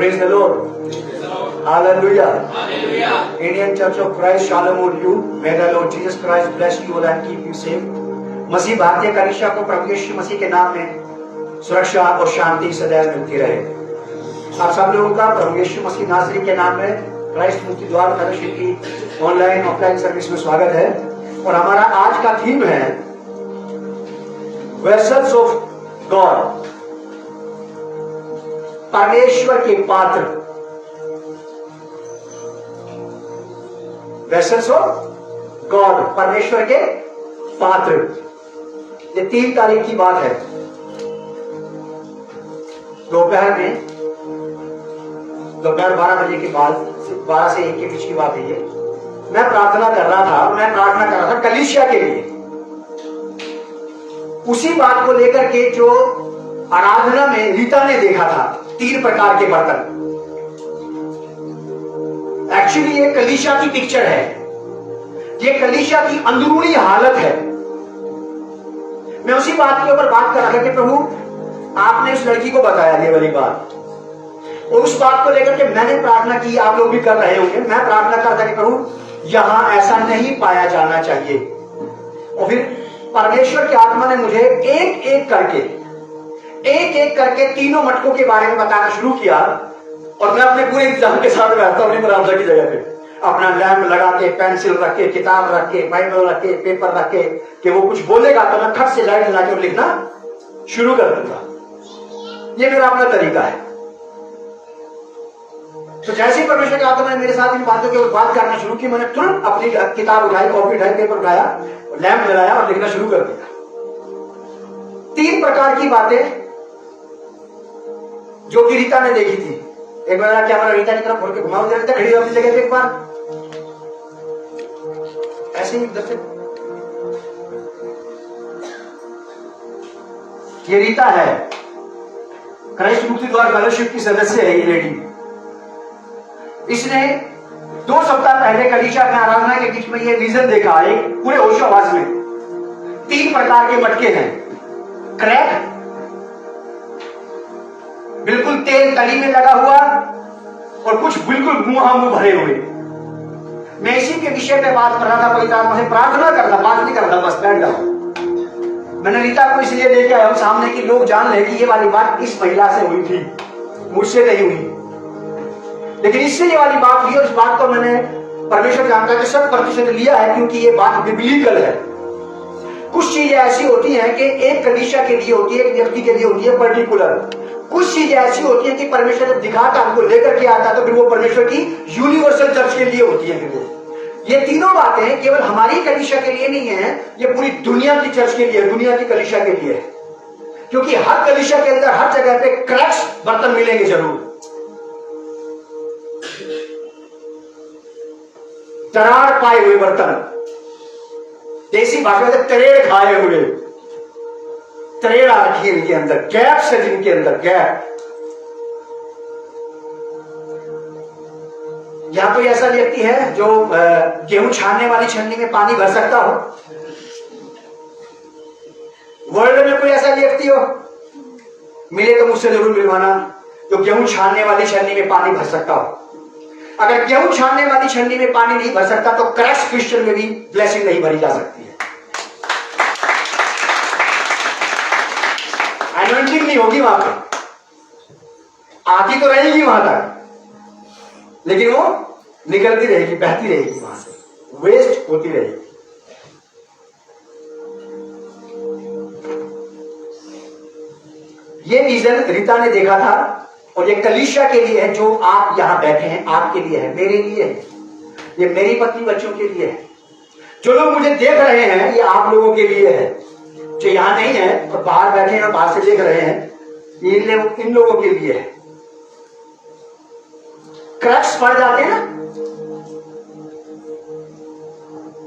Praise the Lord. Hallelujah. Indian Church of Christ, Shalom on you. May the Lord Jesus Christ bless you all and keep you safe. मसीह भारतीय कलीसिया को प्रभु यीशु मसीह के नाम में सुरक्षा और शांति सदैव मिलती रहे। आप सब लोगों का प्रभु यीशु मसीह नासरी के नाम में क्राइस्ट मुक्ति द्वार फेलोशिप की ऑनलाइन ऑफलाइन सर्विस में स्वागत है। और हमारा आज का थीम है वेसल्स ऑफ गॉड, परमेश्वर के पात्र। वेसल्स ऑफ गॉड, परमेश्वर के पात्र। ये 3 तारीख की बात है, दोपहर 12 बजे के बाद, 12 से 1 के बीच की बात है ये। मैं प्रार्थना कर रहा था कलीसिया के लिए, उसी बात को लेकर के जो आराधना में रीता ने देखा था, 3 प्रकार के बर्तन। एक्चुअली ये कलीसिया की पिक्चर है, ये कलीसिया की अंदरूनी हालत है। मैं उसी बात के ऊपर बात कर रहा था कि प्रभु आपने उस लड़की को बताया ये वाली बात, और उस बात को लेकर के मैंने प्रार्थना की, आप लोग भी कर रहे होंगे। मैं प्रार्थना करता कि प्रभु यहां ऐसा नहीं पाया जाना चाहिए। और फिर परमेश्वर की आत्मा ने मुझे एक एक करके तीनों मटकों के बारे में बताना शुरू किया। और मैं अपने पूरे इंतजाम के साथ बैठता हूं प्रार्थना की जगह पे, अपना लैंप लगा के, पेंसिल रख के, किताब रख के, बाइबल रख के, पेपर रख के, कि वो कुछ बोलेगा तो मैं खट से लाइट लगा के लिखना शुरू कर दूंगा। ये मेरा अपना तरीका है। तो जैसे ही परमेश्वर की आत्मा ने मेरे साथ इन बातों के ऊपर बात करना शुरू की, मैंने तुरंत अपनी किताब उठाई, कॉपी उठाई, पेपर उठाया, लैंप जलाया और लिखना शुरू कर दिया। 3 प्रकार की बातें जो कि रीता ने देखी थी। एक बार कैमरा रीता की तरफ खोल के घुमाओ, रीता खड़ी अपनी जगह पे एक बार ऐसे ही इधर से। ये रीता है, क्राइस्ट मुक्ति द्वार फेलोशिप की सदस्य है ये लेडी। इसने 2 सप्ताह पहले कलीसिया में आराधना के बीच में ये विजन देखा, एक पूरे होशो आवाज में। 3 प्रकार के मटके हैं, क्रैक, बिल्कुल तेल तली में लगा हुआ, और कुछ बिल्कुल मुंह भरे हुए। मैं इसी के विषय पे बात कर रहा था, पवित्र आत्मा से प्रार्थना कर रहा, बात नहीं कर रहा, बस बैठ जाओ। मैंने रीता को इसलिए लेके आया हूं सामने कि लोग जान ले कि ये वाली बात इस महिला से हुई थी, मुझसे नहीं हुई। लेकिन इससे ये वाली बात हुई, और इस बात को मैंने परमेश्वर जानता है कि 100% लिया है, क्योंकि ये बात बिब्लिकल है। कुछ चीजें ऐसी होती हैं कि एक कलीसिया के लिए होती है, एक व्यक्ति के लिए होती है पर्टिकुलर। कुछ चीजें ऐसी होती है कि परमेश्वर जब दिखाता, हमको लेकर के आता, तो फिर वो परमेश्वर की यूनिवर्सल चर्च के लिए होती है। फिर वो ये तीनों बातें केवल हमारी कलीसिया के लिए नहीं है, ये पूरी दुनिया की चर्च के लिए, दुनिया की कलीसिया के लिए है। क्योंकि हर कलीसिया के अंदर हर जगह पे क्रैक्स बर्तन मिलेंगे जरूर, दरार पाए हुए बर्तन, देसी भाषा में तरेड़ खाए हुए, तरेड़ आ रखी है इनके अंदर, गैप से, जिनके अंदर गैप। या तो ऐसा व्यक्ति है जो गेहूं छानने वाली छन्नी में पानी भर सकता हो। वर्ल्ड में कोई ऐसा व्यक्ति हो, मिले तो मुझसे जरूर मिलवाना, जो गेहूं छानने वाली छन्नी में पानी भर सकता हो। अगर गेहूं छानने वाली छन्नी में पानी नहीं भर सकता, तो क्रैश क्रिश्चियन में भी ब्लेसिंग नहीं भरी जा सकती है। एनॉइंटिंग नहीं होगी वहां पर, आती तो रहेगी वहां तक, लेकिन वो निकलती रहेगी, बहती रहेगी, वहां से वेस्ट होती रहेगी। ये विजन रीता ने देखा था, और ये कलीसिया के लिए है, जो आप यहां बैठे हैं, आपके लिए है, मेरे लिए है, ये मेरी पत्नी बच्चों के लिए है। जो लोग मुझे देख रहे हैं, ये आप लोगों के लिए है। जो यहां नहीं है और बाहर बैठे हैं और बाहर से देख रहे हैं, ये इन लोगों के लिए है। क्रैक्स पड़ जाते हैं ना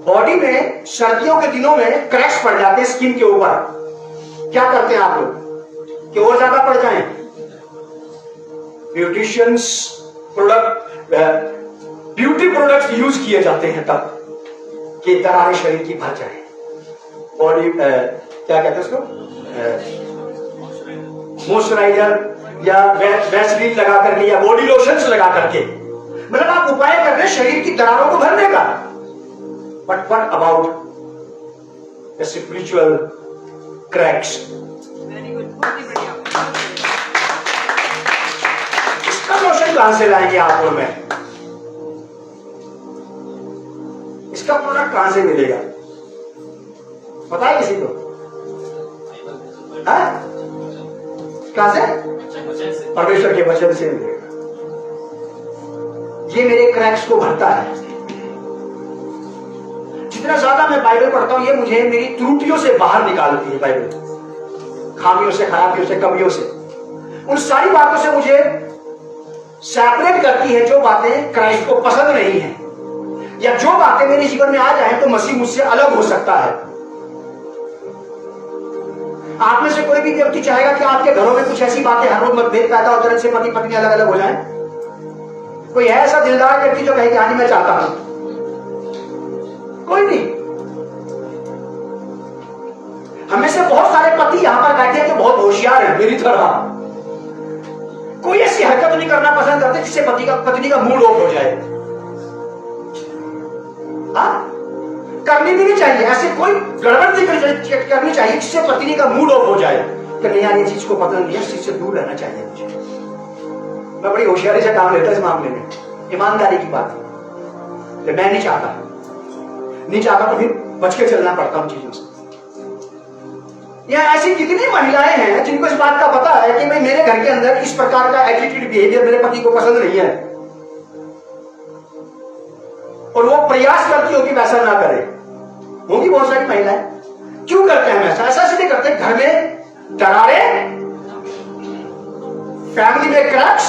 बॉडी में, सर्दियों के दिनों में क्रैक्स पड़ जाते हैं स्किन के ऊपर। क्या करते हैं आप लोग कि और ज्यादा पड़ जाएं? Beauticians product, beauty products use किए जाते हैं तब कि दरारें शरीर की भर जाए। बॉडी क्या कहते हैं उसको, मॉइस्चराइजर या वैसलीन लगा करके या बॉडी लोशंस लगा करके, मतलब आप उपाय कर रहे हैं शरीर की दरारों को भरने का। But what about spiritual cracks? इसका लोशन कहां से लाएंगे आप और मैं? इसका प्रोडक्ट कहां से मिलेगा? पता है किसी को? कहां से? परमेश्वर के वचन से मिलेगा। ये मेरे क्रैक्स को भरता है। जितना ज्यादा मैं बाइबल पढ़ता हूं, ये मुझे मेरी त्रुटियों से बाहर निकालती है। बाइबल खामियों से, खराबियों से, कमियों से, उन सारी बातों से मुझे सेपरेट करती है जो बातें क्राइस्ट को पसंद नहीं है, या जो बातें मेरे जीवन में आ जाए तो मसीह मुझसे अलग हो सकता है। आप में से कोई भी व्यक्ति चाहेगा कि आपके घरों में कुछ ऐसी बातें हर रोज मतभेद पैदा होते हैं, पति पत्नी अलग अलग हो जाएं? कोई है ऐसा दिलदार व्यक्ति जो कहे कि हाँ मैं चाहता हूं? कोई नहीं। हमें से बहुत सारे पति यहां पर बैठे हैं जो बहुत होशियार हैं मेरी तरह। कोई ऐसी हरकत नहीं करना पसंद करते जिससे पत्नी का मूड ऑफ हो जाए। करनी भी नहीं चाहिए, ऐसे कोई गड़बड़ नहीं करनी चाहिए जिससे पत्नी का मूड ऑफ हो जाए कि नहीं यार ये चीज को पसंद नहीं है, इस चीज से दूर रहना चाहिए मुझे। मैं बड़ी होशियारी से काम लेता इस मामले में, ईमानदारी की बात है। मैं नहीं चाहता तो फिर बच के चलना पड़ता हूं चीजों से। यहाँ ऐसी कितनी महिलाएं हैं जिनको इस बात का पता है कि मैं मेरे घर के अंदर इस प्रकार का एटीट्यूड बिहेवियर मेरे पति को पसंद नहीं है, और वो प्रयास करती हो कि वैसा ना करे। होंगी बहुत सारी महिलाएं। क्यों करते हैं ऐसा? ऐसा इसलिए करते हैं घर में दरारें, फैमिली में क्रैक्स,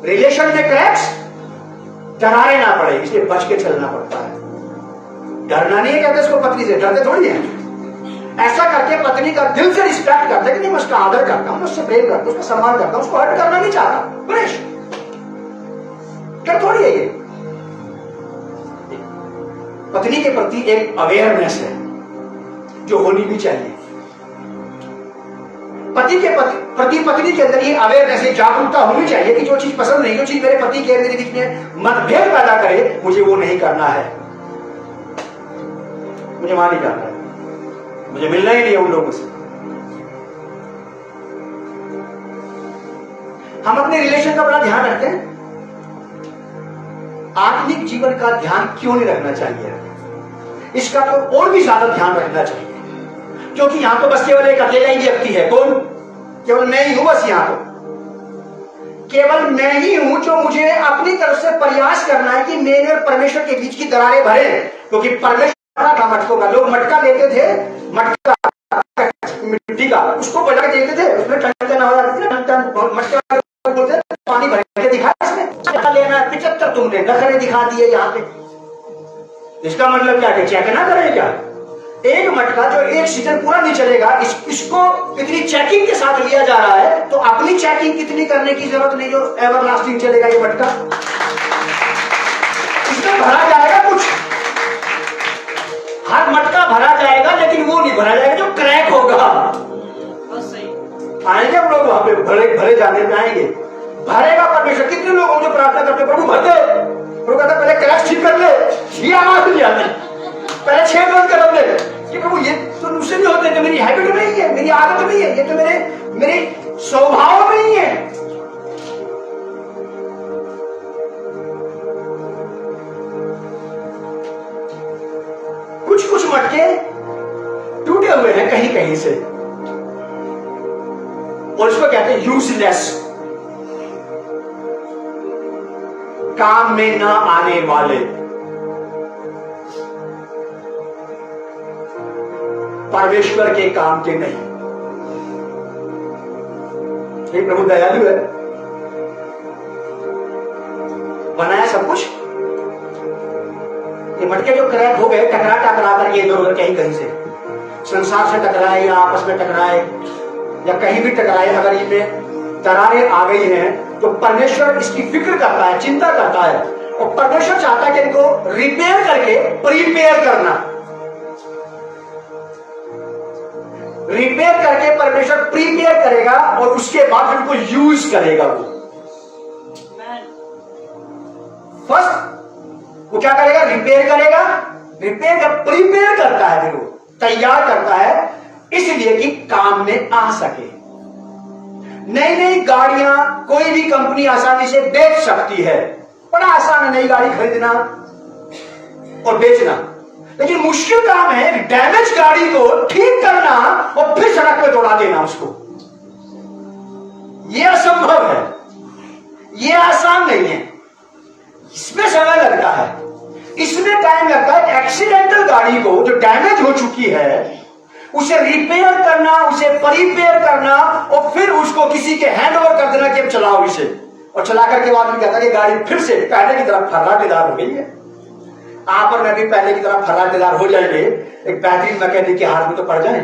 रिलेशन में क्रैक्स, दरारें ना पड़े, इसलिए बच के चलना पड़ता है। डरना नहीं है कहते इसको पत्नी से, डरते थोड़ी है। ऐसा करके पत्नी का दिल से रिस्पेक्ट करते कि नहीं मैं उसका आदर करता हूं, उससे प्रेम करता हूं, उसका सम्मान करता हूं, उसको हर्ट करना नहीं चाहता। गणेश क्या थोड़ी है ये? पत्नी के प्रति एक अवेयरनेस है जो होनी भी चाहिए। पति के प्रति पत्नी के अंदर ये अवेयरनेस है, जागरूकता होनी चाहिए कि जो चीज पसंद नहीं, जो चीज मेरे पति के मेरे बीच में मतभेद पैदा करे, मुझे वो नहीं करना है, मुझे वहां नहीं जाना है, मुझे मिलना ही नहीं है उन लोगों से। हम अपने रिलेशन का बड़ा ध्यान रखते हैं, आत्मिक जीवन का ध्यान क्यों नहीं रखना चाहिए? इसका तो और भी ज्यादा ध्यान रखना चाहिए, क्योंकि यहां तो बस केवल एक अकेला ही व्यक्ति है। कौन? केवल मैं ही हूं। बस यहां तो केवल मैं ही हूं जो मुझे अपनी तरफ से प्रयास करना है कि मेरे और परमेश्वर के बीच की दरारें भरे, क्योंकि परमेश्वर का मटकों का, लोग मटका लेते थे, मटका मिट्टी का, उसको बजा के देते थे, उसमें टन हो जाती थी, मटका बोलते पानी भर के दिखा, इसमें लेना 75 तुमने नखरे दिखा दिए यहाँ पे। इसका मतलब क्या कि चेक ना करें क्या? एक मटका जो एक सीजन पूरा नहीं चलेगा, इसको इतनी चेकिंग के साथ लिया जा रहा है, तो अपनी चेकिंग कितनी करने की जरूरत नहीं जो एवरलास्टिंग चलेगा ये मटका। इसमें भरा जाएगा कुछ, हर मटका भरा जाएगा, लेकिन वो नहीं भरा जाएगा जो क्रैक होगा। आएंगे हम लोग वहां पे, भरे जाने में आएंगे, भरेगा परमेश्वर। कितने लोग जो प्रार्थना करते प्रभु भर दे, प्रभु कहता पहले क्रैक ठीक कर ले, ये आवाज नहीं आती, पहले 6 बंद कर ले। ये प्रभु ये तो मुझसे नहीं होते, मेरी हैबिट नहीं है, मेरी आदत नहीं है, ये तो मेरे स्वभाव नहीं है। कुछ मटके टूटे हुए हैं कहीं कहीं से, और इसको कहते हैं यूजलेस, काम में ना आने वाले। परमेश्वर के काम के नहीं। ये प्रभु दयालु है, बनाया सब कुछ। ये मटके जो क्रैक हो गए, टकरा कर ये इधर कहीं कहीं से संसार से टकराए या आपस में टकराए या कहीं भी टकराए, अगर इनमें दरारें आ गई हैं तो परमेश्वर इसकी फिक्र करता है, चिंता करता है, और परमेश्वर चाहता है कि इनको रिपेयर करके प्रीपेयर करना। रिपेयर करके परमेश्वर प्रीपेयर करेगा और उसके बाद उनको यूज करेगा। वो फर्स्ट वो क्या करेगा? रिपेयर करेगा। रिपेयर कर प्रीपेयर करता है, फिर वो तैयार करता है इसलिए कि काम में आ सके। नई नई गाड़ियां कोई भी कंपनी आसानी से बेच सकती है, बड़ा आसान है नई गाड़ी खरीदना और बेचना, लेकिन मुश्किल काम है डैमेज गाड़ी को ठीक करना और फिर सड़क पे दौड़ा देना उसको। यह असंभव है, यह आसान नहीं है, इसमें समय लगता है, इसमें टाइम लगता है। एक्सीडेंटल गाड़ी को जो डैमेज हो चुकी है उसे रिपेयर करना, उसे परिपेयर करना और फिर उसको किसी के हैंड ओवर कर देना कि अब चलाओ इसे, और चला करके बाद में कहता है कि गाड़ी फिर से पहले की तरफ फर्राटेदार हो गई है। आप और मैं भी पहले की तरफ फर्राटेदार हो जाएंगे, एक बेहतरीन मैकेनिक के हाथ में तो पड़ जाए,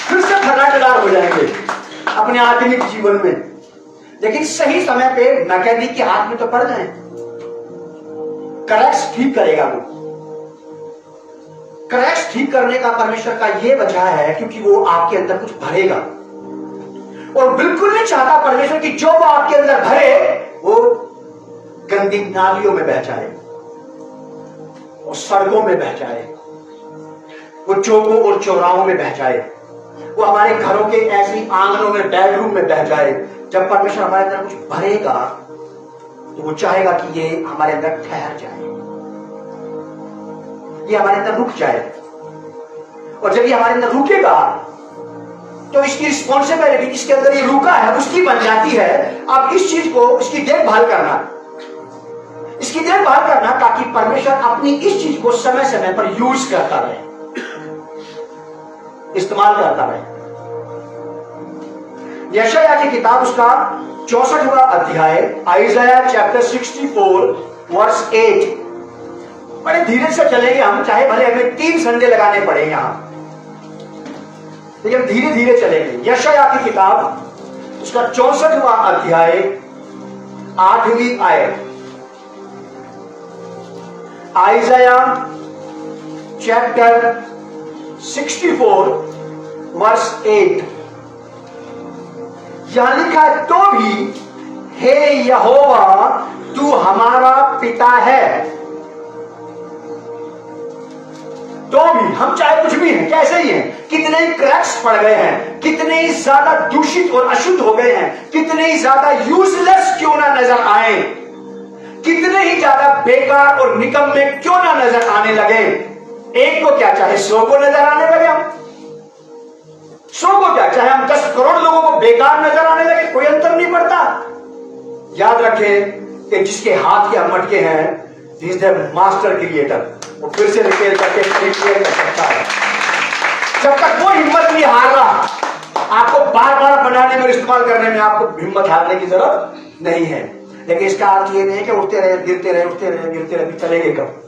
फिर से फर्राटेदार हो जाएंगे अपने आधुनिक जीवन में, लेकिन सही समय पे मैकेनिक के हाथ में तो पड़ जाए। क्रैक्स ठीक करेगा वो। क्रैक्स ठीक करने का परमेश्वर का यह वजह है क्योंकि वो आपके अंदर कुछ भरेगा, और बिल्कुल नहीं चाहता परमेश्वर की जो वो आपके अंदर भरे वो गंदी नालियों में बह जाए, वो सड़कों में बह जाए, वो चौकों और चौराहों में बह जाए, वो हमारे घरों के ऐसी आंगनों में, बेडरूम में बह जाए। जब परमेश्वर हमारे अंदर कुछ भरेगा तो वो चाहेगा कि ये हमारे अंदर ठहर जाए, ये हमारे अंदर रुक जाए, और जब ये हमारे अंदर रुकेगा तो इसकी रिस्पॉन्सिबिलिटी इसके अंदर ये रुका है उसकी बन जाती है। अब इस चीज को, इसकी देखभाल करना, इसकी देखभाल करना ताकि परमेश्वर अपनी इस चीज को समय समय पर यूज करता रहे, इस्तेमाल करता रहे। यशायाह की किताब उसका 64वां अध्याय, आइज़ाया चैप्टर 64 वर्स 8। बड़े धीरे से चलेंगे हम, चाहे भले हमें 3 संडे लगाने पड़े यहां, लेकिन धीरे धीरे चलेंगे। यशायाह की किताब उसका 64वां अध्याय 8वीं आयत, आइज़ाया चैप्टर 64 वर्स 8। यहां लिखा है, तो भी हे यहोवा तू हमारा पिता है। तो भी हम चाहे कुछ भी हैं, कैसे ही हैं, कितने ही क्रैक्स पड़ गए हैं, कितने ही ज्यादा दूषित और अशुद्ध हो गए हैं, कितने ही ज्यादा यूजलेस क्यों ना नजर आए, कितने ही ज्यादा बेकार और निकम्मे क्यों ना नजर आने लगे, एक को क्या चाहे 100 को नजर आने लगे, हम 100 को क्या चाहे हम 10 करोड़ लोगों को बेकार नजर आने लगे, कोई अंतर नहीं पड़ता। याद रखें कि जिसके हाथ के हम मटके हैं, he is the master creator, वो फिर से रिपेयर करके रिपेयर कर सकता है। जब तक वो हिम्मत नहीं हार रहा, आपको बार बार बनाने में, इस्तेमाल करने में आपको हिम्मत हारने की जरूरत नहीं है। लेकिन इसका अर्थ ये नहीं है कि उठते रहे गिरते रहे, उठते रहे गिरते रहे, चलेंगे कब,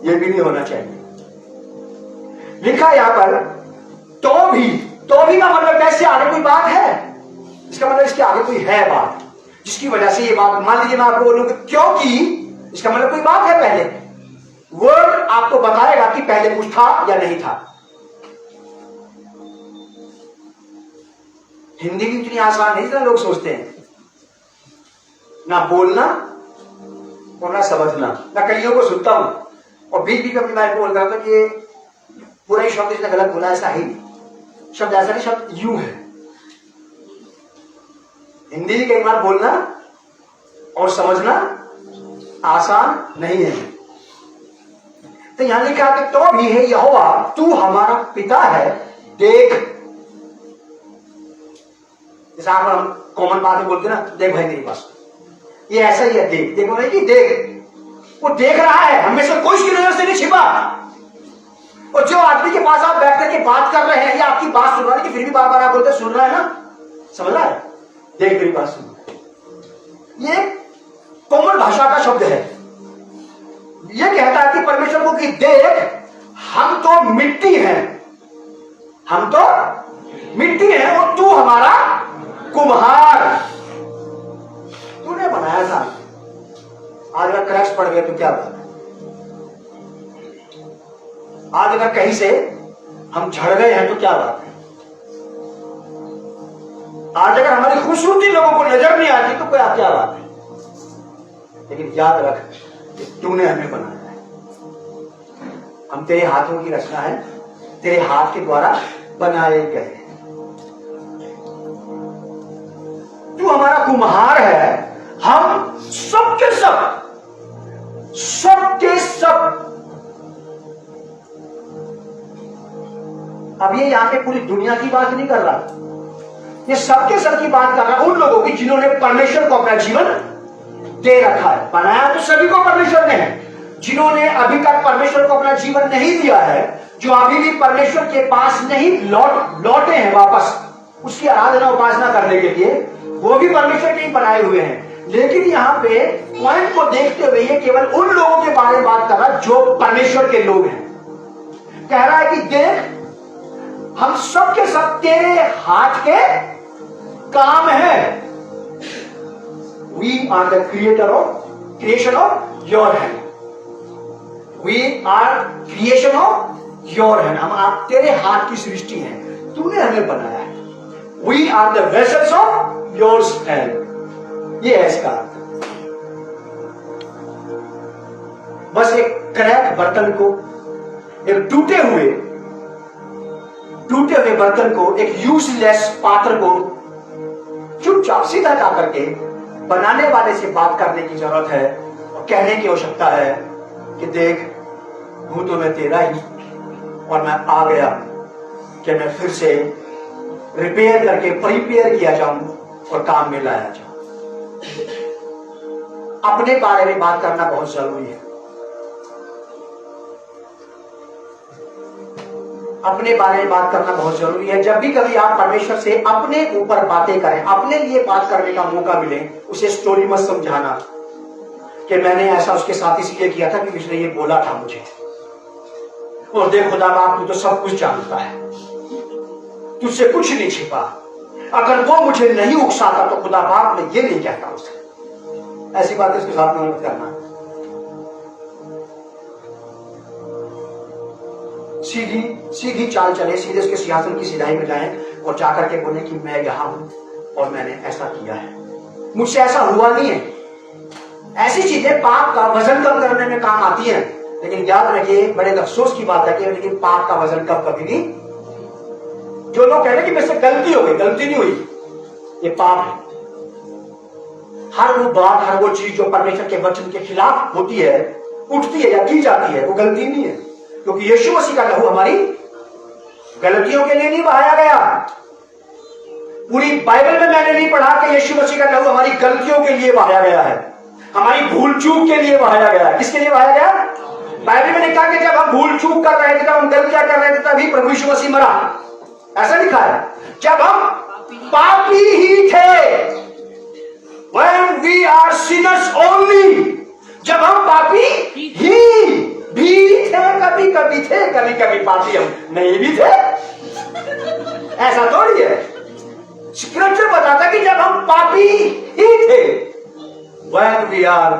ये भी नहीं होना चाहिए। लिखा यहां पर तो भी का मतलब कैसे आगे कोई बात है, इसका मतलब इसके आगे कोई है बात जिसकी वजह से ये बात, मान लीजिए मैं आपको बोलूं क्योंकि, इसका मतलब कोई बात है, पहले वर्ड आपको बताएगा कि पहले कुछ था या नहीं था। हिंदी भी इतनी आसान नहीं जितना लोग सोचते हैं, ना बोलना और ना समझना। मैं कईयों को सुनता हूं और बीच बीच में मैं बोल रहा था कि ये पूरा ही शब्द इसने गलत बोला, ऐसा ही नहीं, शब्द ऐसा नहीं, शब्द यूं है। हिंदी भी कई बार बोलना और समझना आसान नहीं है। तो यहां लिखा कि तो भी है यहोवा तू हमारा पिता है, देख, जैसे आप हम कॉमन बात में बोलते ना, देख भाई मेरी पास, ये ऐसा ही है, देख, देखो नहीं कि देख, वो देख रहा है, हमेशा कोई उसकी नजर से नहीं छिपा। और जो आदमी के पास आप बैठ करके बात कर रहे हैं या आपकी बात सुन रहा है, कि फिर भी बार बार आप बोलते सुन रहा है ना, समझ रहा है, देख मेरी बात सुन, ये कोमल भाषा का शब्द है। ये कहता है कि परमेश्वर को कि देख, हम तो मिट्टी हैं, हम तो मिट्टी हैं और तू हमारा कुम्हार, तूने बनाया था। आज अगर क्रैक्स पड़ गए तो क्या बात है, आज अगर कहीं से हम झड़ गए हैं तो क्या बात है, आज अगर हमारी खूबसूरती लोगों को नजर नहीं आती तो क्या बात है, लेकिन याद रख कि तूने हमें बनाया है, हम तेरे हाथों की रचना है, तेरे हाथ के द्वारा बनाए गए हैं। तू हमारा कुम्हार है, हम सबके सब अब ये यहां पे पूरी दुनिया की बात नहीं कर रहा, ये सबके सब की बात कर रहा है, उन लोगों की जिन्होंने परमेश्वर को अपना जीवन दे रखा है। बनाया तो सभी को परमेश्वर ने है, जिन्होंने अभी तक परमेश्वर को अपना जीवन नहीं दिया है, जो अभी भी परमेश्वर के पास नहीं लौटे हैं वापस उसकी आराधना उपासना करने के लिए, वो भी परमेश्वर के ही बनाए हुए हैं। लेकिन यहाँ पे पॉइंट को देखते हुए ये केवल उन लोगों के बारे में बात कर रहा है जो परमेश्वर के लोग हैं। कह रहा है कि देख, हम सबके सब तेरे हाथ के काम है। We are the creation of your hand. We are creation of your hand. हम आप तेरे हाथ की सृष्टि हैं, तूने हमें बनाया है। We are the vessels of your hand. ये है इसका अर्थ। बस एक क्रैक बर्तन को, एक टूटे हुए बर्तन को, एक यूजलेस पात्र को चुपचाप सीधा जा करके बनाने वाले से बात करने की जरूरत है और कहने की आवश्यकता है कि देख, हूं तो मैं तेरा ही और मैं आ गया कि मैं फिर से रिपेयर करके प्रिपेयर किया जाऊं और काम में लाया जाऊं। अपने बारे में बात करना बहुत जरूरी है। अपने बारे में बात करना बहुत जरूरी है। जब भी कभी आप परमेश्वर से अपने ऊपर बातें करें, अपने लिए बात करने का मौका मिले, उसे स्टोरी मत समझाना कि मैंने ऐसा उसके साथ इसलिए किया था कि उसने ये बोला था मुझे, और देख खुदा बाप तू तो सब कुछ जानता है, तुझसे कुछ नहीं छिपा, अगर वो मुझे नहीं उकसाता तो खुदा बाप मैं ये नहीं कहता उसे। ऐसी बातें उसके साथ में मत करना। सीधी चाल चले, सीधे उसके सिंहासन की सीधाई में जाएं और जाकर के बोले कि मैं यहां हूं और मैंने ऐसा किया है, मुझसे ऐसा हुआ नहीं है। ऐसी चीजें पाप का वजन कम करने में काम आती हैं, लेकिन याद रखिए, बड़े अफसोस की बात है कि लेकिन पाप का वजन कब कभी नहीं। जो लोग कह रहे हैं कि मेरे से गलती हो गई, गलती नहीं हुई, ये पाप है। हर वो बात, हर वो चीज जो परमेश्वर के वचन के खिलाफ होती है, उठती है या की जाती है, वो गलती नहीं है, क्योंकि यीशु मसीह का लहू हमारी गलतियों के लिए नहीं बहाया गया। पूरी बाइबल में मैंने नहीं पढ़ा कि यीशु मसीह का लहू हमारी गलतियों के लिए बहाया गया है, हमारी भूल चूक के लिए बहाया गया है। किसके लिए बहाया गया? बाइबल में लिखा कि जब हम भूल चूक कर रहे थे, जब हम गलतियां कर रहे थे, तभी प्रभु यीशु मसीह मरा। ऐसा लिखा है, जब हम पापी ही थे, when we are sinners only, जब हम पापी ही भी थे, कभी कभी थे, कभी कभी पापी हम नहीं भी थे, ऐसा थोड़ी है। स्क्रिप्चर बताता कि जब हम पापी ही थे, when we are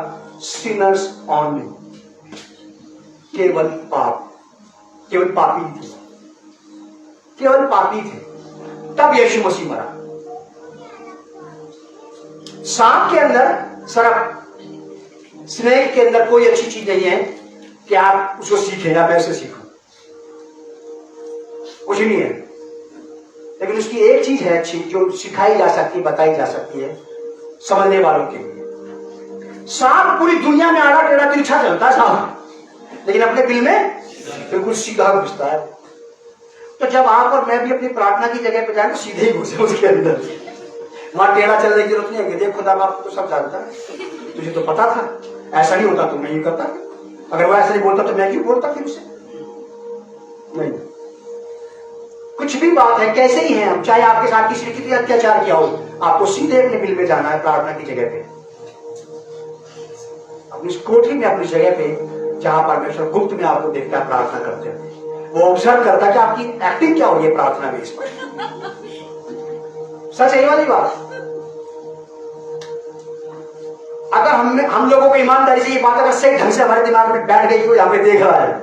sinners only, केवल पापी थे, केवल पापी थे, तब यीशु मसीह मरा। सांप के अंदर, स्नेक के अंदर कोई अच्छी चीज नहीं है कि आप उसको सीखें या मैं उसे सीखूं, कुछ नहीं है। लेकिन उसकी एक चीज है अच्छी, जो सिखाई जा सकती है, बताई जा सकती है समझने वालों के लिए। सांप पूरी दुनिया में आड़ा टेढ़ा तिरछा चलता है सांप, लेकिन अपने दिल में बिल्कुल सीधा घुसता है। तो जब आप और मैं भी अपनी प्रार्थना की जगह पे जाए तो सीधे ही घुसे उसके अंदर, वहां टेढ़ा चलने की जरूरत नहीं है कि देख खुदा बाप तो सब जानता है, तुझे तो पता था, ऐसा नहीं होता तो मैं ये करता, अगर वो ऐसा नहीं बोलता तो मैं क्यों बोलता फिर उसे। नहीं, कुछ भी बात है, कैसे ही है हम, चाहे आपके साथ किसी ने कितनी अत्याचार किया हो, आपको सीधे अपने बिल में जाना है प्रार्थना की जगह पे, अपनी कोठरी में, अपनी जगह पे जहां परमेश्वर गुप्त में आपको देखता है प्रार्थना करते हैं, वो ऑब्जर्व करता है कि आपकी एक्टिंग क्या हो रही है प्रार्थना में। इस पर सच है वाली बात। अगर हम लोगों को ईमानदारी से ये बात अगर सही ढंग से हमारे दिमाग में बैठ गई, कोई हमें देख रहा है,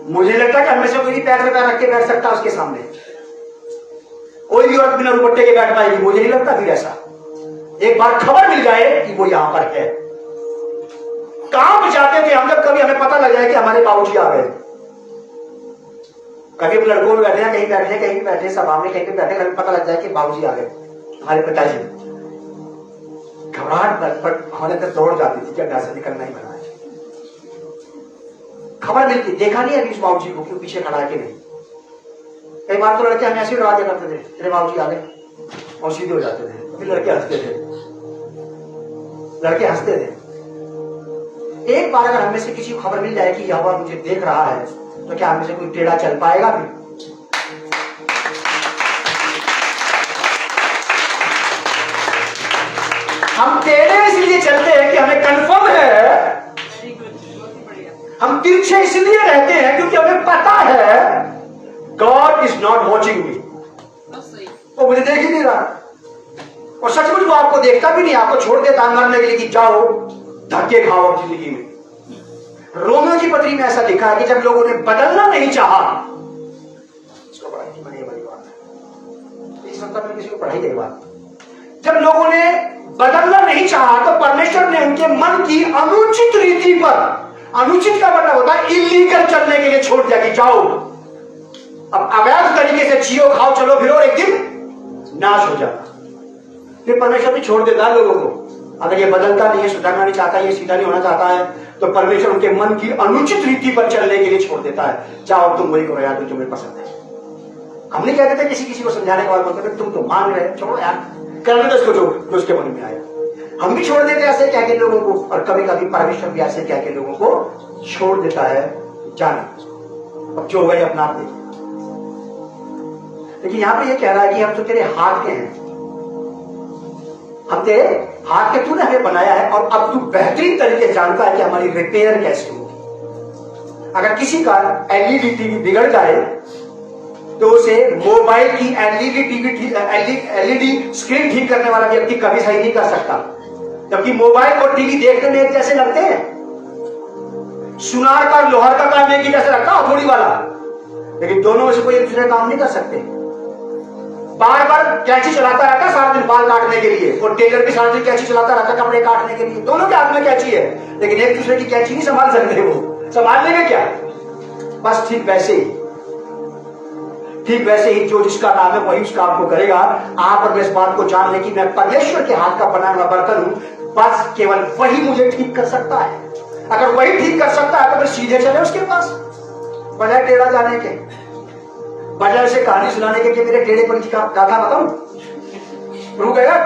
मुझे लगता है कि हमें से कोई पैर में पैर रख के बैठ सकता उसके सामने, कोई भी औरत बिना दुपट्टे के बैठ पाएगी, मुझे नहीं लगता फिर ऐसा। एक बार खबर मिल जाए कि वो यहां पर है, कांप जाते थे हम जब कभी हमें पता लग जाए कि हमारे बाबूजी आ गए। कभी हम लड़कों में बैठे हैं, कहीं बैठे हैं, कहीं बैठे सभा में, कहीं पे बैठे, कभी पता लग जाए कि बाबूजी आ गए, हमारे पिताजी, घबराहट पर हमारे अंदर दौड़ जाती थी कि अब ऐसे निकलना ही बना है। खबर मिलती, देखा नहीं अभी उस बाबूजी को कि पीछे खड़ा है कि नहीं। कई बार तो लड़के हमें ऐसे ही डरा दिया करते थे, तेरे बाबूजी आ गए, और सीधे हो जाते थे, फिर लड़के हंसते थे, लड़के हंसते थे। एक बार अगर हमें से किसी को खबर मिल जाए कि यहोवा मुझे देख रहा है, तो क्या हमें से कोई टेढ़ा चल पाएगा भी? हम टेढ़े इसलिए चलते हैं कि हमें कंफर्म है, हम तिरछे इसलिए रहते हैं क्योंकि हमें पता है गॉड इज नॉट वॉचिंग मी, वो मुझे देख ही नहीं रहा। और सचमुच वो आपको देखता भी नहीं, आपको छोड़ देता है मरने के लिए कि जाओ धक्के खाओ जिंदगी में। रोमियो की पत्री में ऐसा लिखा है कि जब लोगों ने बदलना नहीं चाहा, इसको पढ़ाई की बड़ी बात है, इस वक्त में किसी को पढ़ाई गई बात, जब लोगों ने बदलना नहीं चाहा तो परमेश्वर ने उनके मन की अनुचित रीति पर, अनुचित का मतलब होता है इलीगल चलने के लिए छोड़ दिया कि जाओ अब अवैध तरीके से जियो खाओ चलो फिरो, एक दिन नाश हो जाता। फिर परमेश्वर भी छोड़ देता है लोगों को। अगर ये बदलता नहीं है, सुधरना नहीं चाहता, ये सीधा नहीं होना चाहता है, तो परमेश्वर उनके मन की अनुचित रीति पर चलने के लिए छोड़ देता है। जाओ तुम वही करो यार, तुम्हें पसंद है। हम नहीं कहते थे किसी को समझाने के बाद बोलते थे तुम तो मान रहे, छोड़ो यार, करने दो उसको जो उसके मन में आया। हम भी छोड़ देते ऐसे कह के लोगों को, और कभी कभी परमेश्वर भी ऐसे कह के लोगों को छोड़ देता है, जाने अब जो होगा अपना आप देखिए। लेकिन यहां पे ये कह रहा है कि हम तो तेरे हाथ के हैं, हम तेरे हाथ के, तूने हमें बनाया है और अब तू बेहतरीन तरीके से जानता है कि हमारी रिपेयर कैसे होगी। अगर किसी का एलईडी टीवी बिगड़ जाए तो उसे मोबाइल की एलईडी स्क्रीन ठीक करने वाला व्यक्ति कभी सही नहीं कर सकता, जबकि मोबाइल और टीवी देखने में एक जैसे लगते हैं। सुनार का लोहार का काम एक ही जैसे लगता है, हथौड़ी वाला, लेकिन दोनों में से कोई एक दूसरे काम नहीं कर सकते। बार बार कैंची चलाता रहता है सारा दिन बाल काटने के लिए, और टेलर भी सारा दिन कैंची चलाता रहता है कपड़े काटने के लिए। दोनों के हाथ में कैंची है, लेकिन एक दूसरे की कैंची नहीं संभाल सकते। वो संभाल लेंगे क्या? बस ठीक वैसे ही जो जिसका काम है वही उस काम को करेगा। आप अगर इस बात को जान ले कि मैं परमेश्वर के हाथ का बना हुआ बर्तन हूं, बस केवल वही मुझे ठीक कर सकता है। अगर वही ठीक कर सकता है तो फिर सीधे चले उसके पास, बजाय टेढ़ा जाने के, बजाय से कहानी सुनाने के कि मेरे टेढ़ेपन की गाथा बताऊं। रुकेगा,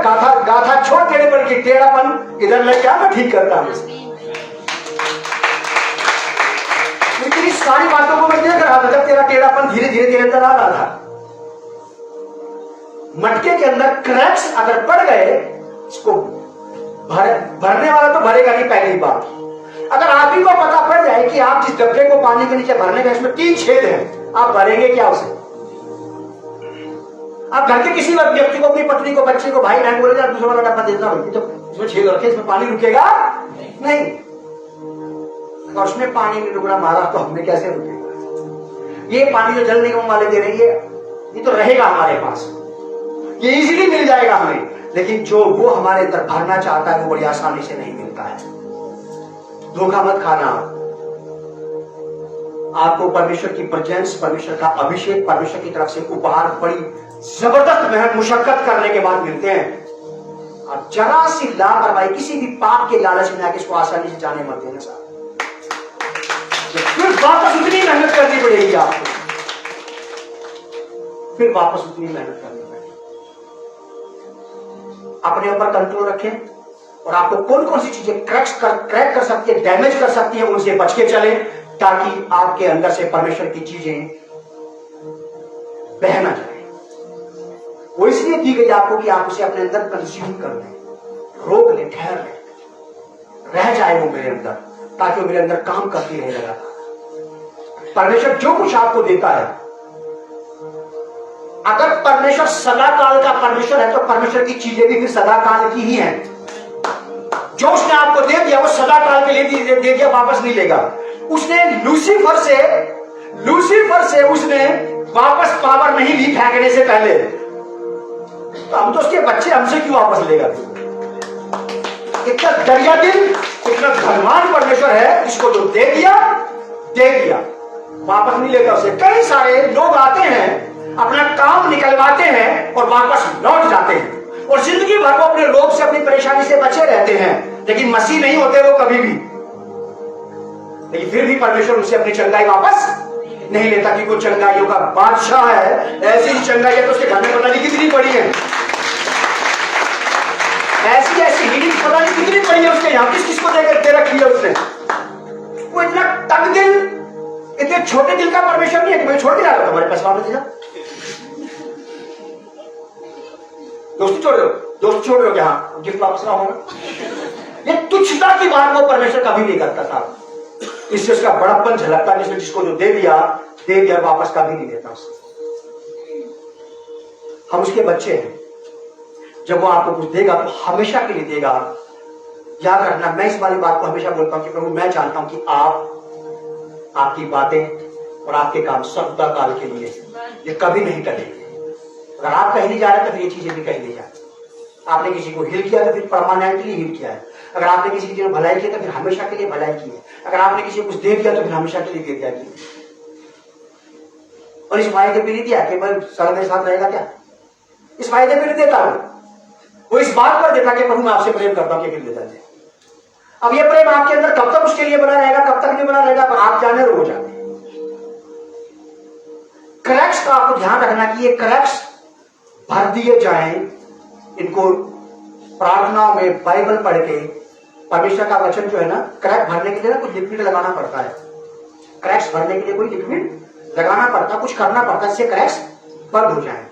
गाथा छोड़ टेढ़ेपन की, टेढ़ापन इधर लेके आ, मैं ठीक करता हूं। लेकिन इस सारी बातों को मैं देख रहा था जब तेरा टेढ़ापन धीरे धीरे तेरे अंदर आ रहा था। मटके के अंदर क्रैक्स अगर पड़ गए, इसको भरने वाला तो भरेगा नहीं। पहली बात, अगर आप ही को पता पड़ जाए कि आप जिस डब्बे को पानी के नीचे भरने का इसमें 3 छेद हैं, आप भरेंगे क्या उसे? आप घर के किसी व्यक्ति को, अपनी पत्नी को, बच्चे को, भाई बहन बोले जाए दूसरा वाला डब्बा देना होगी, तो इसमें छेद रखे, इसमें पानी रुकेगा नहीं। और उसमें पानी में रुकना मारा तो हमें कैसे रुकेगा? ये पानी जो जल निगम वाले दे रही है, ये तो रहेगा हमारे पास, ये इजीली मिल जाएगा हमें, लेकिन जो वो हमारे अंदर भरना चाहता है वो बड़ी आसानी से नहीं मिलता है। धोखा मत खाना। आपको परमेश्वर की प्रेजेंस, परमेश्वर का अभिषेक, परमेश्वर की तरफ से उपहार बड़ी जबरदस्त मेहनत मुशक्कत करने के बाद मिलते हैं। और जरा सी लापरवाही, किसी भी पाप के लालच में आके इसको आसानी से जाने मत देना साहब। फिर वापस उतनी मेहनत करनी पड़ेगी आपको, फिर वापस उतनी मेहनत करनी पड़ेगी। अपने ऊपर कंट्रोल रखें, और आपको कौन कौन सी चीजें क्रैक कर सकती है, डैमेज कर सकती है, उनसे बच के चले, ताकि आपके अंदर से परमेश्वर की चीजें बह ना जाए। वो इसलिए दी गई आपको कि आप उसे अपने अंदर कंज्यूम कर लें, रोक लें, ठहर लें, रह जाए वो मेरे अंदर, ताकि वो मेरे अंदर काम करती रहे लगातार। परमेश्वर जो कुछ आपको देता है, अगर परमेश्वर सदा काल का परमेश्वर है, तो परमेश्वर की चीजें भी फिर सदा काल की ही हैं। जो उसने आपको दे दिया वो सदा काल के लिए दे दिया, वापस नहीं लेगा। उसने लूसीफर से लूसीफर से उसने वापस पावर नहीं ली फेंकने से पहले, तो हम तो उसके बच्चे, हमसे क्यों वापस लेगा? इतना दरिया दिल, इतना धनवान परमेश्वर है, इसको जो दे दिया वापस नहीं लेता उसे। कई सारे लोग आते हैं, अपना काम निकलवाते हैं और वापस लौट जाते हैं, और जिंदगी भर वो अपने रोग से, अपनी परेशानी से बचे रहते हैं, लेकिन मसीह नहीं होते वो कभी भी। लेकिन फिर भी परमेश्वर उनसे अपनी चंगाई वापस नहीं लेता, कि वो चंगाइयों का बादशाह है। ऐसी ही चंगाई है तो उसके घर में पता नहीं कितनी पड़ी है, ऐसी ऐसी हीलिंग पता नहीं कितनी पड़ी है उसके यहाँ, किस किस को दे रखी है उसने। वो इतना तंग दिल, इतने छोटे दिल का परमेश्वर नहीं है कि मैं छोड़ के जा रहा हूं, तुम्हारे पास वापस जा। दोस्ती छोड़ रहे हो, दोस्त छोड़ रहे हो क्या? हाँ, गिफ्ट वापस ना होगा। ये तुच्छता की बात वो परमेश्वर कभी नहीं करता था। इससे उसका बड़प्पन झलकता, जिसने जिसको जो दे दिया वापस कभी नहीं देता उससे। हम उसके बच्चे हैं, जब वो आपको कुछ देगा तो हमेशा के लिए देगा। याद रखना, मैं इस वाली बात को हमेशा बोलता हूं कि प्रभु मैं जानता हूं कि आप, आपकी बातें और आपके काम सदा काल के लिए, ये कभी नहीं टलेंगे। अगर आप कहीं नहीं जा रहे तो फिर ये चीजें भी कहीं नहीं जाती। आपने किसी को हील किया तो फिर परमानेंटली हील किया है। अगर आपने किसी की भलाई की तो फिर हमेशा के लिए भलाई की है। अगर आपने किसी को कुछ दे दिया तो फिर हमेशा के लिए दे दिया। और इस वायदे पे नहीं दिया केवल सर मेरे साथ रहेगा क्या, इस वायदे पे नहीं देता वो इस बात पर देता कि प्रभु मैं आपसे प्रेम करता हूं, कि देता है। अब ये प्रेम आपके अंदर कब तक उसके लिए बना रहेगा, कब तक नहीं बना रहेगा, पर आप जाने और वो जाने। क्रैक्स का आपको ध्यान रखना कि ये क्रैक्स भर दिए जाएं। इनको प्रार्थना में बाइबल पढ़ के परमेश्वर का वचन जो है ना, क्रैक भरने के लिए ना कुछ लिक्विड लगाना पड़ता है। क्रैक्स भरने के लिए कोई लिक्विड लगाना पड़ता, कुछ करना पड़ता, इससे क्रैक्स बंद हो जाए।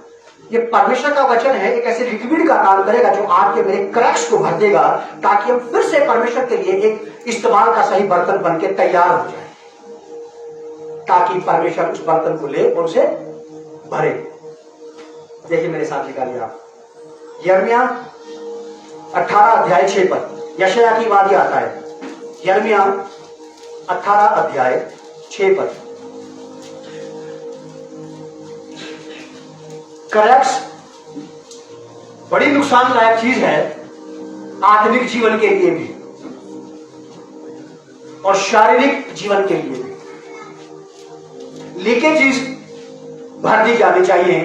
ये परमेश्वर का वचन है, एक ऐसे लिक्विड का काम करेगा जो आपके मेरे क्रैक्स को भर देगा, ताकि हम फिर से परमेश्वर के लिए एक इस्तेमाल का सही बर्तन बन के तैयार हो जाए, ताकि परमेश्वर उस बर्तन को ले और उसे भरे। देखिए मेरे साथ निकालिए आप यिर्मयाह 18 अध्याय 6 पद, यशायाह की वादी आता है। यिर्मयाह 18 अध्याय 6 पद। क्रैक्स बड़ी नुकसानदायक चीज है आत्मिक जीवन के लिए भी और शारीरिक जीवन के लिए भी। लीकेज भर दी जानी चाहिए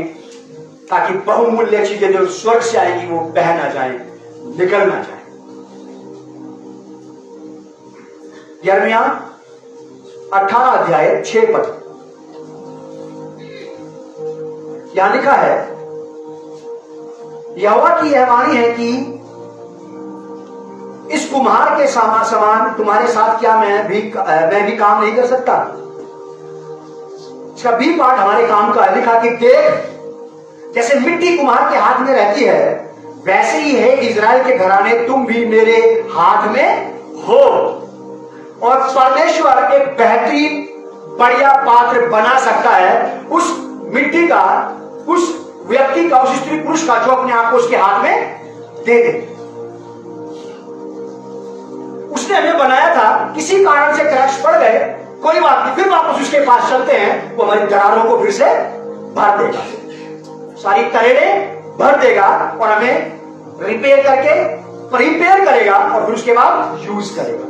ताकि बहुमूल्य चीजें जो स्वर्ग से आएंगी वो बह ना जाए, निकल ना जाए। यिर्मयाह 18 अध्याय 6 पद यहां लिखा है, यहोवा की यह वाणी है कि इस कुम्हार के समान तुम्हारे साथ क्या मैं भी काम नहीं कर सकता। इसका बी पार्ट हमारे काम का है। लिखा कि देख, जैसे मिट्टी कुम्हार के हाथ में रहती है, वैसे ही है इजराइल के घराने, तुम भी मेरे हाथ में हो। और परमेश्वर एक बेहतरीन बढ़िया पात्र बना सकता है उस मिट्टी का, उस व्यक्ति का, उस स्त्री पुरुष का जो अपने आप को उसके हाथ में दे दे। उसने हमें बनाया था, किसी कारण से क्रैक्स पड़ गए, कोई बात नहीं, फिर वापस उसके पास चलते हैं, वो हमारी दरारों को फिर से भर देगा, सारी तरेड़ें भर देगा और हमें रिपेयर करके रिपेयर करेगा और फिर उसके बाद यूज करेगा।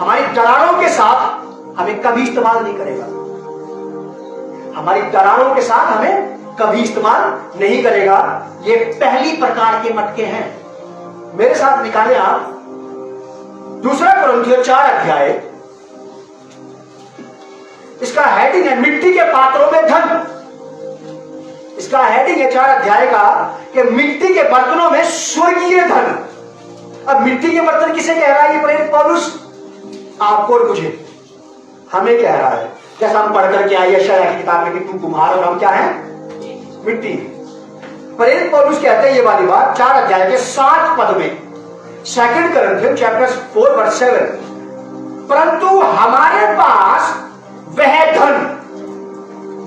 हमारी दरारों के साथ हमें कभी इस्तेमाल नहीं करेगा, हमारी दरारों के साथ हमें कभी इस्तेमाल नहीं करेगा। ये पहली प्रकार के मटके हैं। मेरे साथ निकाले आप 2 कुरिन्थियों 4 अध्याय, इसका हेडिंग है मिट्टी के पात्रों में धन। इसका हेडिंग है 4 अध्याय का कि मिट्टी के बर्तनों में स्वर्गीय धन। अब मिट्टी के बर्तन किसे कह रहा है ये प्रेरित पौलुस? आपको और मुझे, हमें कह रहा है। जैसा हम पढ़ करके आए यशायाह की किताब में कि तू कुम्हार और हम क्या है? मिट्टी। प्रेरित पौलुस कहते हैं ये वाली बात 4 अध्याय के 7 पद में, 2 कुरिन्थियों चैप्टर 4 वर्स 7, परंतु हमारे पास वह धन,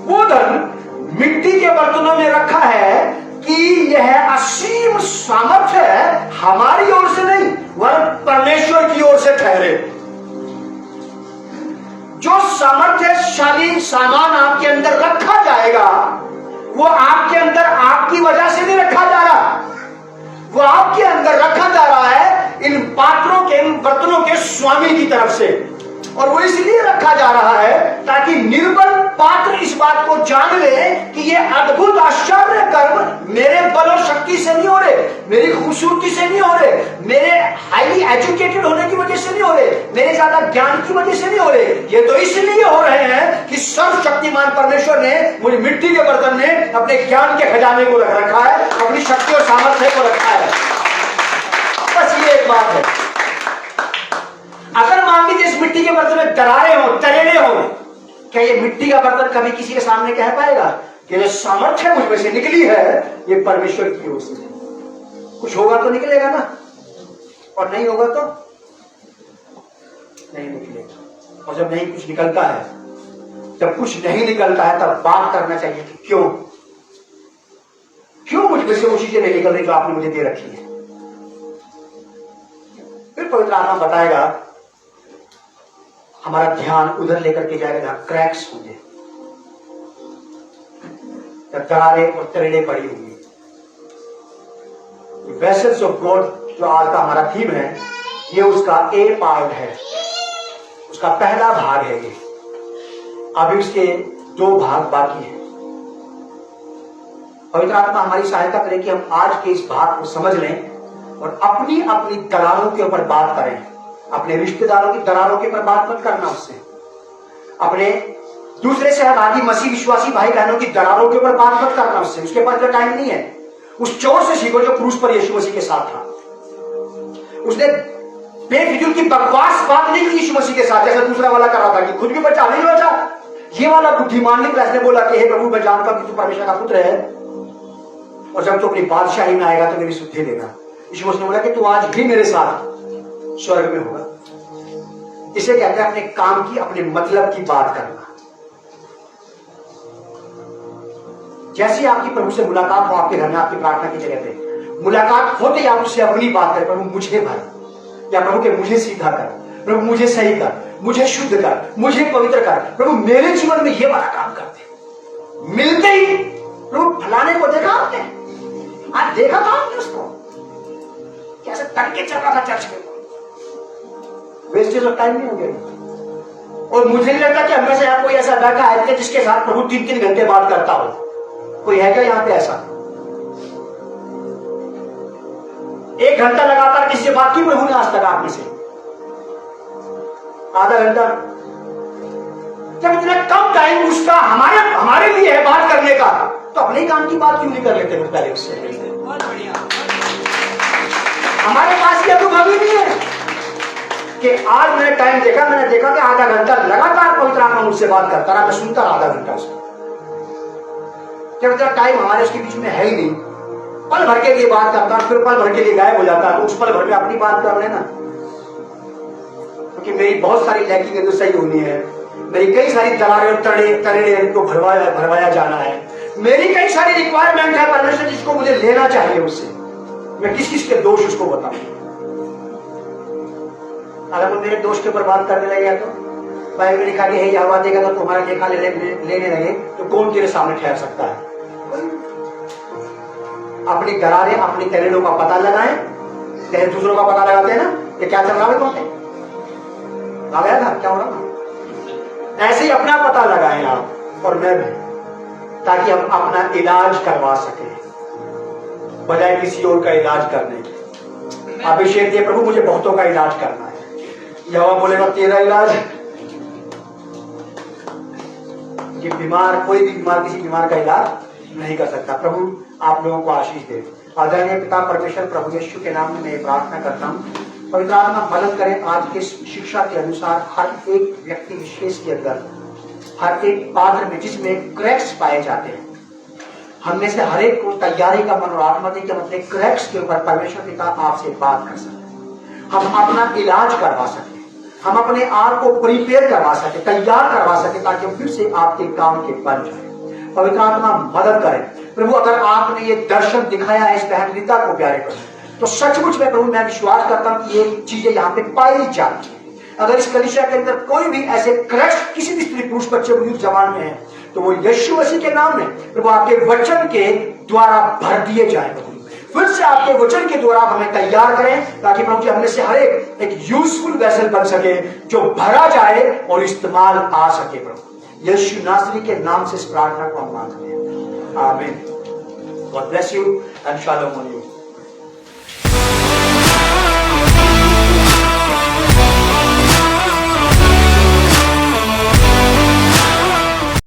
वो धन मिट्टी के बर्तनों में रखा है कि यह असीम सामर्थ्य हमारी ओर से नहीं वरन परमेश्वर की ओर से ठहरे। जो सामर्थ्य बरकतशाली सामान आपके अंदर रखा जाएगा, वो आपके अंदर आपकी वजह से नहीं रखा जा रहा, वो आपके अंदर रखा जा रहा है इन पात्रों के, इन बर्तनों के स्वामी की तरफ से। और वो इसलिए रखा जा रहा है ताकि निर्बल पात्र इस बात को जान ले कि ये अद्भुत आश्चर्य कर्म मेरे बल और शक्ति से नहीं हो रहे, मेरी खूबसूरती से नहीं हो रहे, मेरे हाईली एजुकेटेड होने की वजह से नहीं हो रहे, मेरे ज्यादा ज्ञान की वजह से नहीं हो रहे, ये तो इसलिए हो रहे हैं कि सर्वशक्तिमान परमेश्वर ने मुझे मिट्टी के बर्तन में अपने ज्ञान के खजाने को रख रखा है, अपनी शक्ति और सामर्थ्य को रखा है। बस ये एक बात है। अगर मान लीजिए इस मिट्टी के बर्तन में दरारें हो, तरेले हो, क्या ये मिट्टी का बर्तन कभी किसी के सामने कह पाएगा कि जो सामर्थ्य मुझ में से निकली है ये परमेश्वर की ओर से? कुछ होगा तो निकलेगा ना, और नहीं होगा तो नहीं निकलेगा। और जब नहीं कुछ निकलता है, जब कुछ नहीं निकलता है, तब बात करना चाहिए कि क्यों मुझ में से वो चीजें नहीं निकल रही जो आपने मुझे दे रखी है। फिर पवित्र आत्मा बताएगा, हमारा ध्यान उधर लेकर के जाएगा जहां क्रैक्स होंगे, दरारें और तरेड़े पड़ी हुई। वेसल्स ऑफ गॉड जो आज का हमारा थीम है, ये उसका ए पार्ट है, उसका पहला भाग है ये। अभी उसके 2 भाग बाकी हैं। पवित्र आत्मा हमारी सहायता करे कि हम आज के इस भाग को समझ लें और अपनी अपनी दरारों के ऊपर बात करें। अपने रिश्तेदारों की दरारों के ऊपर बात मत करना, उससे अपने दूसरे सहभागी मसीह विश्वासी भाई बहनों की दरारों के ऊपर बात मत करना, उसके पास जो टाइम नहीं है। उस चोर से सीखो जो क्रूस पर यीशु मसीह के साथ था। उसने बेफिजूल की बकवास बात नहीं की यीशु मसीह के साथ, जैसा दूसरा वाला कर रहा था कि खुद भी बचा नहीं बचा। ये वाला बुद्धिमान ने बोला कि हे प्रभु, मैं जानता हूं कि तू परमेश्वर का पुत्र है, और जब तू अपनी बादशाही में आएगा तो मेरी सुधि देगा। यीशु मसीह ने बोला कि तू आज भी मेरे साथ स्वर्ग में होगा। इसे कहते हैं अपने काम की, अपने मतलब की बात करना। जैसी आपकी प्रभु से मुलाकात हो, आपके घर में, आपकी प्रार्थना की जगह पे मुलाकात होते ही आप उससे अपनी बात करें, प्रभु मुझे भर, या प्रभु के मुझे सीधा कर, प्रभु मुझे सही कर, मुझे शुद्ध कर, मुझे पवित्र कर, प्रभु मेरे जीवन में ये वाला काम कर दे। मिलते ही प्रभु फलाने को देखा आपने, आज देखा था आपने उसको कैसे तड़के चल रहा था चर्च में, वेस्टेज ऑफ टाइम नहीं हो गया। और मुझे नहीं लगता कि हमें से कोई ऐसा बैठा है जिसके साथ प्रभु 3-3 घंटे बात करता हो। कोई है क्या यहां पे ऐसा? 1 घंटा लगातार किसी से बात की प्रभु ने आज तक आपने से? आधा घंटा? जब इतना कम टाइम उसका हमारे लिए है बात करने का, तो अपने काम की बात क्यों नहीं कर लेते पहले उससे? हमारे पास यह अनुभव ही नहीं है कि आज मैंने टाइम देखा, मैंने देखा कि आधा घंटा लगातार पवित्र आत्मा मुझसे बात करता रहा, मैं सुनता रहा आधा घंटा उसको। जब इतना टाइम हमारे उसके बीच में है ही नहीं, पल भर के लिए बात करता, फिर पल भर के लिए गायब हो जाता, तो उस पल भर में अपनी बात कर लेना। क्योंकि मेरी बहुत सारी लैकिंग तो सही होनी है, मेरी कई सारी दरारें और तरेड़े को भरवाया जाना है, मेरी कई सारी रिक्वायरमेंट है परमेश्वर जिसको मुझे लेना चाहिए उससे। मैं किस किस के दोष उसको बताऊं? अगर वो मेरे दोष के ऊपर बात करने लगे तो बाइबल में लिखा कि हे यहोवा देगा तो तुम्हारा लेखा लेने लगे तो कौन तेरे सामने ठहर सकता है? अपनी दरारें, अपनी तरेड़ों का पता लगाएं, चाहे दूसरों का पता लगाते हैं ना, ये क्या चल रहा है तुमने आ गया था, क्या हो रहा था? ऐसे ही अपना पता लगाएं आप और मैं भी, ताकि हम अपना इलाज करवा सके बजाय किसी और का इलाज करने के। अभिषेक दिए प्रभु मुझे बहुतों का इलाज करना है, यहोवा बोलेगा तेरा इलाज। कि बीमार, कोई भी बीमार किसी बीमार का इलाज नहीं कर सकता। प्रभु आप लोगों को आशीष दे। आदरणीय पिता परमेश्वर प्रभु यीशु के नाम में मैं प्रार्थना करता हूँ, पवित्र आत्मा मदद करें आज के शिक्षा के अनुसार हर एक व्यक्ति विशेष के अंदर, हर एक पात्र में जिसमें क्रैक्स पाए जाते हैं, हमने से हर एक को तैयारी का मन और आत्मा दे कि हम अपने क्रैक्स के ऊपर परमेश्वर पिता आपसे बात कर सकें, हम अपना इलाज करवा सकें, हम अपने आप को प्रिपेयर करवा सके, तैयार करवा सके, ताकि हम फिर से आपके काम के बन जाए। पवित्र आत्मा मदद करें प्रभु। अगर आपने ये दर्शन दिखाया है इस बहन रीता को प्यारे प्रभु, तो सचमुच में प्रभु मैं विश्वास करता हूं कि ये चीजें यहाँ पे पाई जाती है। अगर इस कलीसिया के अंदर कोई भी ऐसे क्रश किसी भी स्त्री पुरुष बच्चे बुजुर्ग जवान में है, तो वो यीशु मसीह के नाम में प्रभु आपके वचन के द्वारा भर दिए जाए। प्रभु फिर से आपके वचन के द्वारा हमें तैयार करें, ताकि प्रभु जी हमें से हर एक यूजफुल वेसल बन सके, जो भरा जाए और इस्तेमाल आ सके। प्रभु यीशु नासरी के नाम से इस प्रार्थना को हम मांगते हैं, आमीन। God bless you and shalom on you.